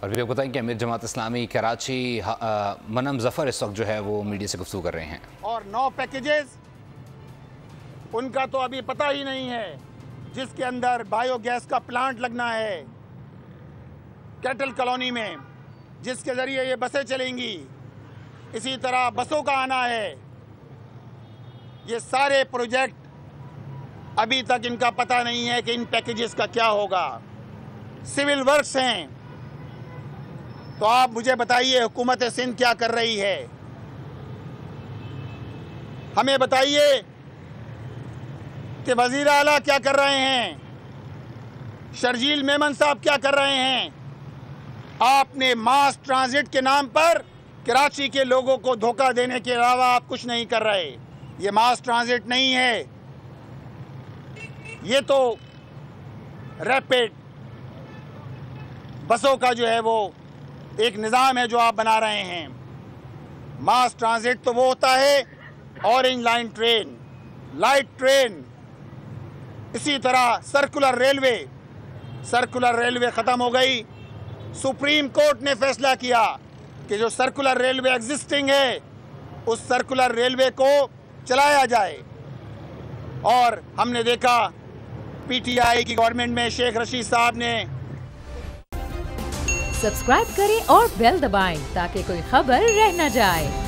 और भी बताएं कि अमीर जमात इस्लामी कराची मनम जफर इस वक्त जो है वो मीडिया से गुफ्तगू कर रहे हैं। और 9 पैकेजेस उनका तो अभी पता ही नहीं है, जिसके अंदर बायोगैस का प्लांट लगना है कैटल कॉलोनी में, जिसके ज़रिए ये बसें चलेंगी। इसी तरह बसों का आना है। ये सारे प्रोजेक्ट अभी तक इनका पता नहीं है कि इन पैकेजेस का क्या होगा। सिविल वर्क्स हैं, तो आप मुझे बताइए हुकूमत सिंध क्या कर रही है। हमें बताइए कि वज़ीर आला क्या कर रहे हैं, शर्जील मेमन साहब क्या कर रहे हैं। आपने मास ट्रांजिट के नाम पर कराची के लोगों को धोखा देने के अलावा आप कुछ नहीं कर रहे। ये मास ट्रांजिट नहीं है, ये तो रैपिड बसों का जो है वो एक निज़ाम है जो आप बना रहे हैं। मास ट्रांजिट तो वो होता है orange line train, light train. इसी तरह सर्कुलर रेलवे ख़त्म हो गई। सुप्रीम कोर्ट ने फैसला किया कि जो सर्कुलर रेलवे एग्जिस्टिंग है उस सर्कुलर रेलवे को चलाया जाए। और हमने देखा पीटीआई की गवर्नमेंट में शेख रशीद साहब ने। सब्सक्राइब करें और बेल दबाएं ताकि कोई खबर रह न जाए।